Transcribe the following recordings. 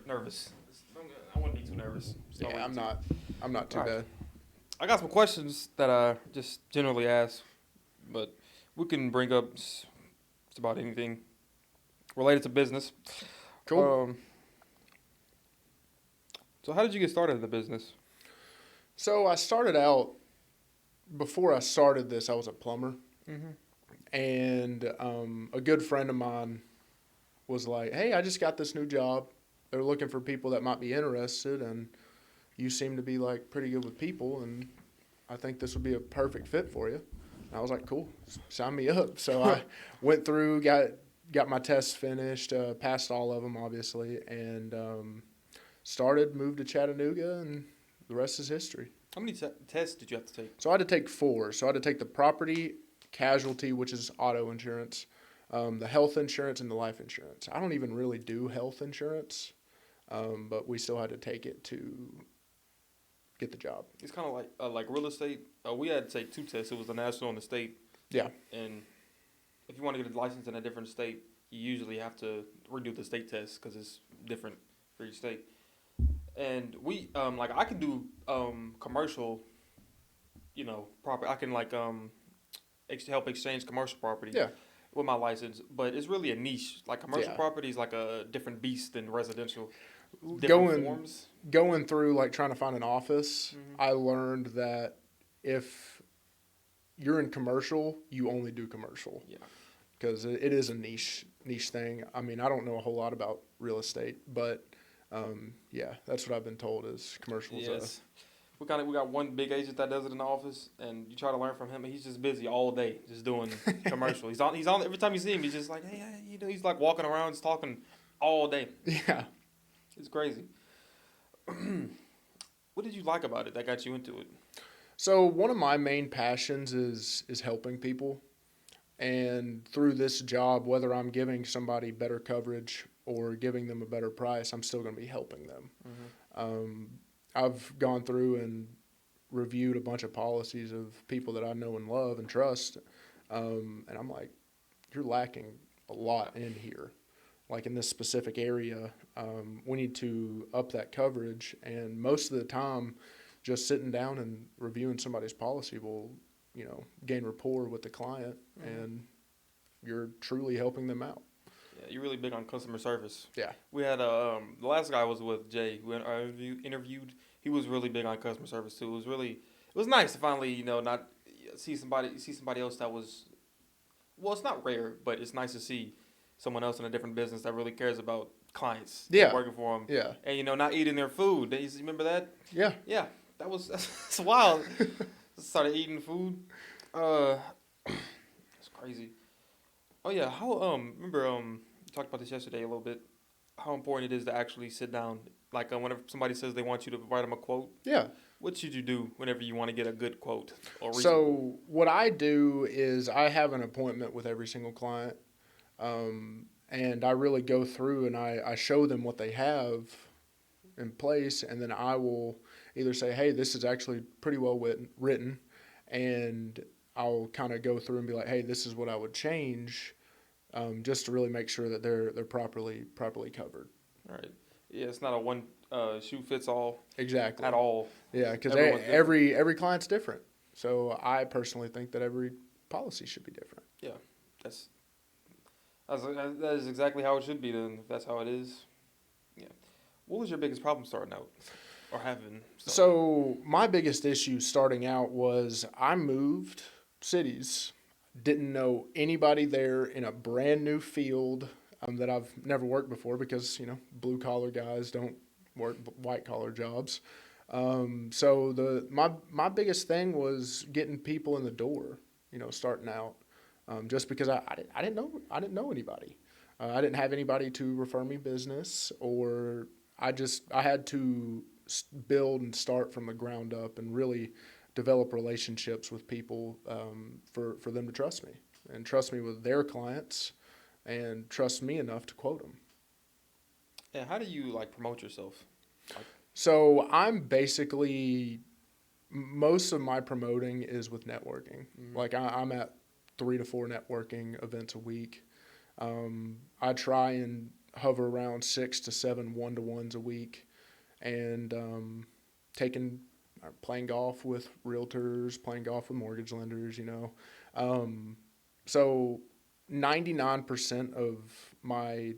nervous. I wouldn't be too nervous. Yeah, I'm not. I'm not too bad. I got some questions that I just generally ask, but we can bring up just about anything related to business. Cool. So how did you get started in the business? So I started out, before I started this, I was a plumber. Mm-hmm. And a good friend of mine was like, hey, I just got this new job. They're looking for people that might be interested, and you seem to be like pretty good with people, and I think this would be a perfect fit for you. And I was like, cool, sign me up. So I went through, got my tests finished, passed all of them, obviously, and moved to Chattanooga, and the rest is history. How many tests did you have to take? So I had to take 4. So I had to take the property casualty, which is auto insurance, the health insurance, and the life insurance. I don't even really do health insurance, but we still had to take it to get the job. It's kind of like real estate. We had to take 2 tests. It was the national and the state. Yeah. And if you want to get a license in a different state, you usually have to redo the state test because it's different for each state. And we I can do commercial, property. I can help exchange commercial property. Yeah. With my license, but it's really a niche. Like commercial Yeah. property is like a different beast than residential. Different forms. Going through like trying to find an office, Mm-hmm. I learned that if you're in commercial, you only do commercial. Yeah. Because it is a niche thing. I mean, I don't know a whole lot about real estate, but yeah, that's what I've been told is commercial. Yes. We got one big agent that does it in the office, and you try to learn from him, and he's just busy all day, just doing commercial. He's on every time you see him. He's just like, hey, he's like walking around, just talking all day. Yeah. It's crazy. What did you like about it that got you into it? So one of my main passions is helping people, and through this job, whether I'm giving somebody better coverage or giving them a better price, I'm still going to be helping them. Mm-hmm. I've gone through and reviewed a bunch of policies of people that I know and love and trust, and I'm like, you're lacking a lot in here. Like in this specific area, we need to up that coverage, and most of the time, just sitting down and reviewing somebody's policy will, gain rapport with the client, Mm-hmm. and you're truly helping them out. Yeah, you're really big on customer service. Yeah. We had the last guy was with Jay, who I interviewed. He was really big on customer service too. It was nice to finally, not see somebody else that was. Well, it's not rare, but it's nice to see someone else in a different business that really cares about clients. Yeah. Working for them. Yeah. And not eating their food. You remember that? Yeah. Yeah. That's wild. Started eating food. It's crazy. Oh yeah. How remember we talked about this yesterday a little bit. How important it is to actually sit down. Like whenever somebody says they want you to write them a quote. Yeah. What should you do whenever you want to get a good quote? So what I do is I have an appointment with every single client, and I really go through and I show them what they have in place, and then I will either say, hey, this is actually pretty well written, and I'll kind of go through and be like, hey, this is what I would change, just to really make sure that they're properly covered. All right. Yeah, it's not a one shoe fits all. Exactly. At all. Yeah, because every client's different. So I personally think that every policy should be different. Yeah, that is exactly how it should be then, if that's how it is. Yeah. What was your biggest problem starting out or having? So my biggest issue starting out was I moved cities, didn't know anybody there in a brand new field that I've never worked before because, blue collar guys don't work white collar jobs. So my biggest thing was getting people in the door, starting out, just because I didn't know anybody. I didn't have anybody to refer me business, or I had to build and start from the ground up and really develop relationships with people, for them to trust me and trust me with their clients and trust me enough to quote them. Yeah, how do you promote yourself? So I'm basically, most of my promoting is with networking. Mm-hmm. I'm at 3 to 4 networking events a week. I try and hover around 6 to 7 1-to-1s a week, and playing golf with realtors, playing golf with mortgage lenders. So 99% of my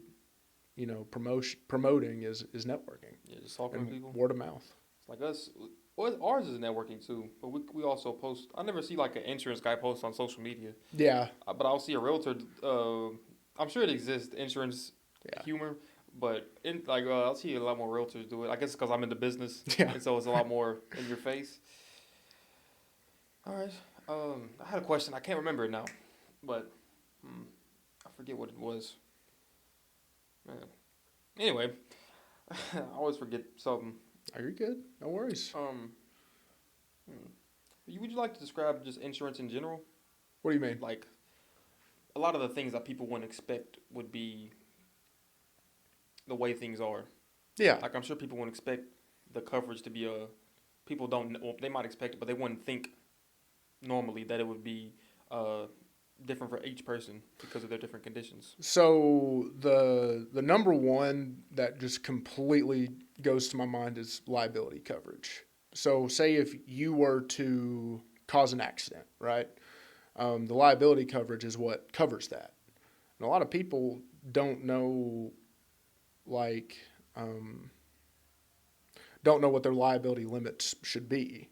promoting is networking. Yeah, just talking to people. Word of mouth. It's like us. Well, ours is networking too, but we also post. I never see like an insurance guy post on social media. Yeah. But I'll see a realtor. I'm sure it exists, insurance humor, but I'll see a lot more realtors do it. I guess because I'm in the business, and so it's a lot more in your face. All right. I had a question. I can't remember it now, but I forget what it was. Man. Anyway, I always forget something. Are you good? No worries. Would you like to describe just insurance in general? What do you mean? Like, a lot of the things that people wouldn't expect would be the way things are. Yeah. Like, I'm sure people wouldn't expect the coverage to be people don't, well, they might expect it, but they wouldn't think normally that it would be different for each person because of their different conditions. So the number one that just completely goes to my mind is liability coverage. So say if you were to cause an accident, right? The liability coverage is what covers that. And a lot of people don't know, don't know what their liability limits should be.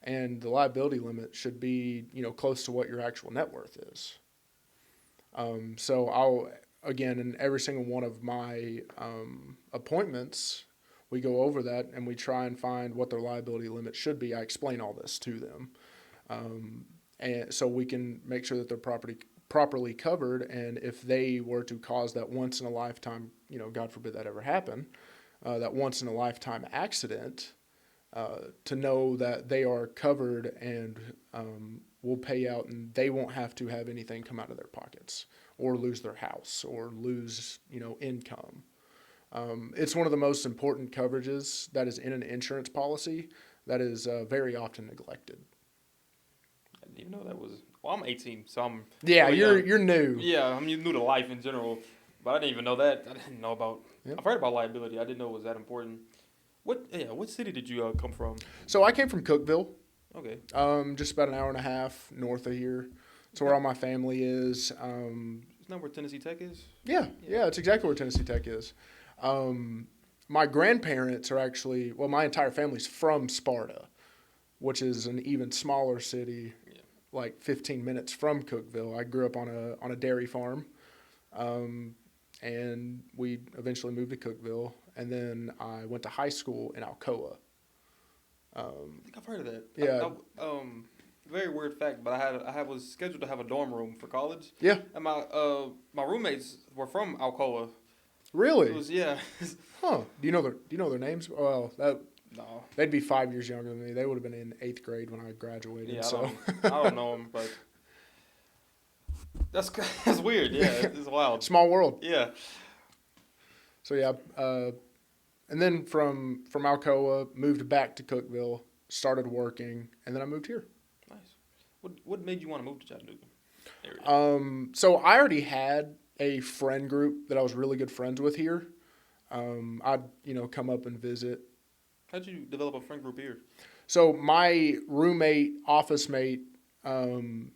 And the liability limit should be, close to what your actual net worth is. So I'll, again, in every single one of my appointments, we go over that and we try and find what their liability limit should be. I explain all this to them. And so we can make sure that they're properly covered. And if they were to cause that once in a lifetime, God forbid that ever happen, that once in a lifetime accident, to know that they are covered and will pay out and they won't have to have anything come out of their pockets or lose their house or lose, income. It's one of the most important coverages that is in an insurance policy that is very often neglected. I didn't even know that was. Well, I'm 18, so I'm. Yeah, really you're new. Yeah, I'm new to life in general, but I didn't even know that. I didn't know about. Yep. I've heard about liability. I didn't know it was that important. What city did you come from? So I came from Cookeville. Okay. Just about an hour and a half north of here. It's where all my family is. Isn't that where Tennessee Tech is? Yeah, it's exactly where Tennessee Tech is. My grandparents are actually, my entire family's from Sparta, which is an even smaller city, like 15 minutes from Cookeville. I grew up on a dairy farm, and we eventually moved to Cookeville, and then I went to high school in Alcoa. I think I've heard of that. Yeah. Very weird fact, but I was scheduled to have a dorm room for college. Yeah. And my roommates were from Alcoa. Really? It was, yeah. Huh. Do you know their names? Well, no. They'd be 5 years younger than me. They would have been in 8th grade when I graduated. Yeah, so I don't know them, but that's weird. Yeah, it's wild. Small world. Yeah. So yeah, and then from Alcoa, moved back to Cookeville, started working, and then I moved here. Nice. What made you want to move to Chattanooga? So I already had a friend group that I was really good friends with here. I'd come up and visit. How'd you develop a friend group here? So my roommate, office mate, and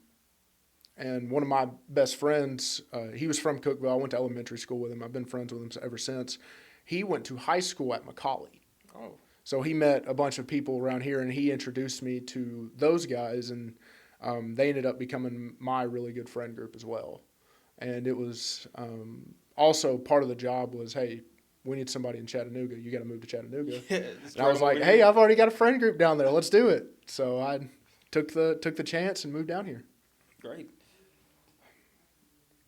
one of my best friends, he was from Cookeville. I went to elementary school with him. I've been friends with him ever since. He went to high school at Macaulay. Oh. So he met a bunch of people around here, and he introduced me to those guys, and they ended up becoming my really good friend group as well. And it was also part of the job was, hey, we need somebody in Chattanooga. You got to move to Chattanooga. And I was like, hey, I've already got a friend group down there. Let's do it. So I took the chance and moved down here. Great.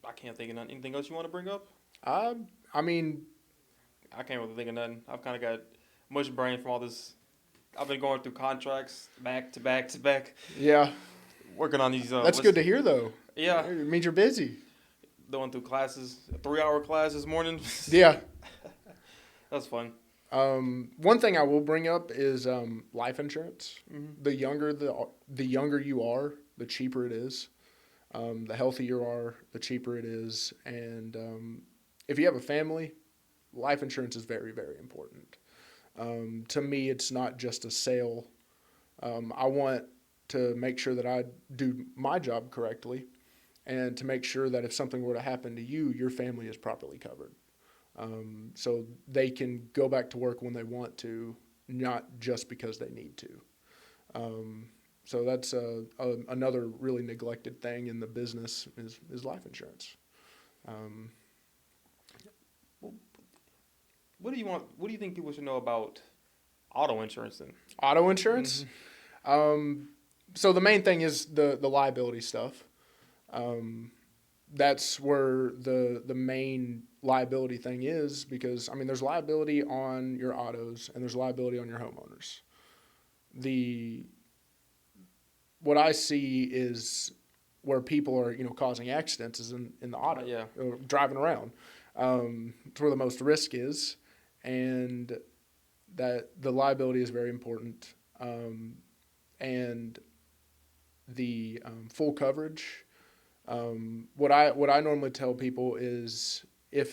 I can't think of nothing. Anything else you want to bring up? I mean, I can't really think of nothing. I've kind of got mush brain from all this. I've been going through contracts back to back to back. Yeah. Working on these. That's good to hear, though. Yeah. It means you're busy. Going through classes, a 3-hour class this morning. Yeah. That's fun. One thing I will bring up is life insurance. Mm-hmm. The younger you are, the cheaper it is. The healthier you are, the cheaper it is. And if you have a family, life insurance is very, very important. To me, it's not just a sale. I want to make sure that I do my job correctly, and to make sure that if something were to happen to you, your family is properly covered. So they can go back to work when they want to, not just because they need to. So that's another really neglected thing in the business is life insurance. What do you think people should know about auto insurance then? Auto insurance? So the main thing is the liability stuff. That's where the main liability thing is, because I mean there's liability on your autos and there's liability on your homeowners. What I see is where people are causing accidents is in the auto, driving around. It's where the most risk is, and that the liability is very important, and the full coverage. What I normally tell people is if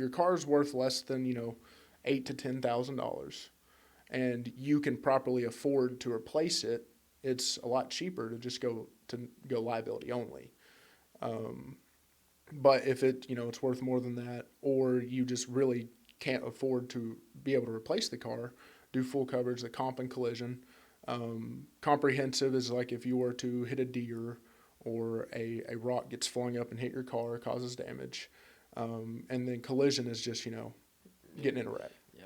your car's worth less than $8,000 to $10,000, and you can properly afford to replace it, it's a lot cheaper to just go liability only. But if it's worth more than that, or you just really can't afford to be able to replace the car, do full coverage, the comp and collision. Comprehensive is like if you were to hit a deer or a rock gets flung up and hit your car, causes damage. And then collision is just, getting in a wreck. Yeah.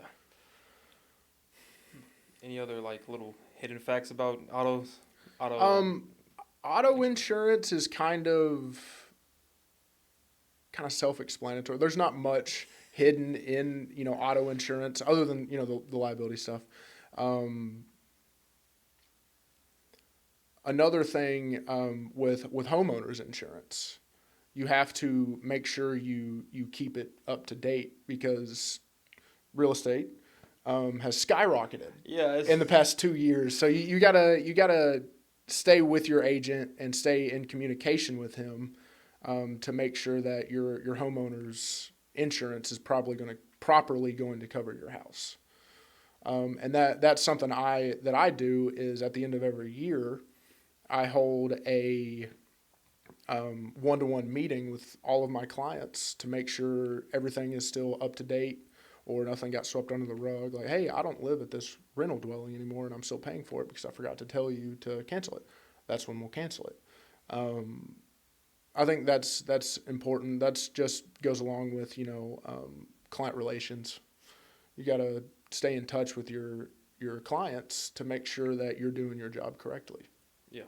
Any other little hidden facts about autos? Auto insurance is kind of self-explanatory. There's not much hidden in, auto insurance other than, the liability stuff. Another thing with homeowners insurance, you have to make sure you keep it up to date, because real estate has skyrocketed in the past 2 years. So you gotta stay with your agent and stay in communication with him to make sure that your homeowner's insurance is properly going to cover your house. And that's something that I do is at the end of every year, I hold a one-to-one meeting with all of my clients to make sure everything is still up to date or nothing got swept under the rug. Like, hey, I don't live at this rental dwelling anymore and I'm still paying for it because I forgot to tell you to cancel it. That's when we'll cancel it. I think that's important. That's just goes along with, client relations. You got to stay in touch with your clients to make sure that you're doing your job correctly. Yeah.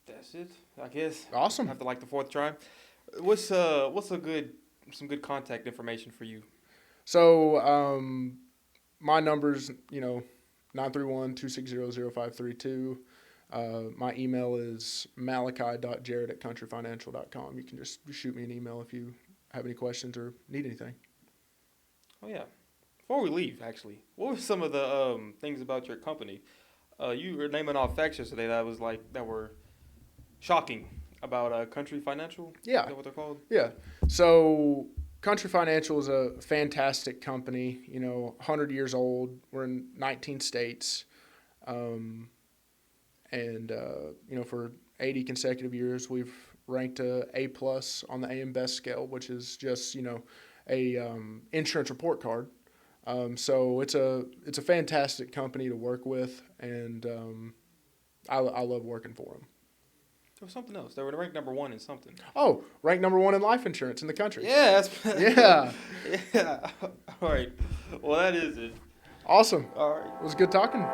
That's it, I guess. Awesome. After the fourth try, what's some good contact information for you? So my number's 931-260-0532. My email is Malachi.jared at countryfinancial.com. You can just shoot me an email if you have any questions or need anything. Oh yeah. Before we leave, actually, what were some of the things about your company? You were naming off facts yesterday that were shocking about Country Financial. Yeah. Is that what they're called? Yeah. So Country Financial is a fantastic company. 100 years old. We're in 19 states, and for 80 consecutive years, we've ranked A+ on the AM Best scale, which is just a insurance report card. So it's a fantastic company to work with, and I love working for them. There was something else. They were ranked number 1 in something. Oh, ranked number 1 in life insurance in the country. Yeah, yeah. Yeah. All right. Well, that is it. Awesome. All right. It was good talking.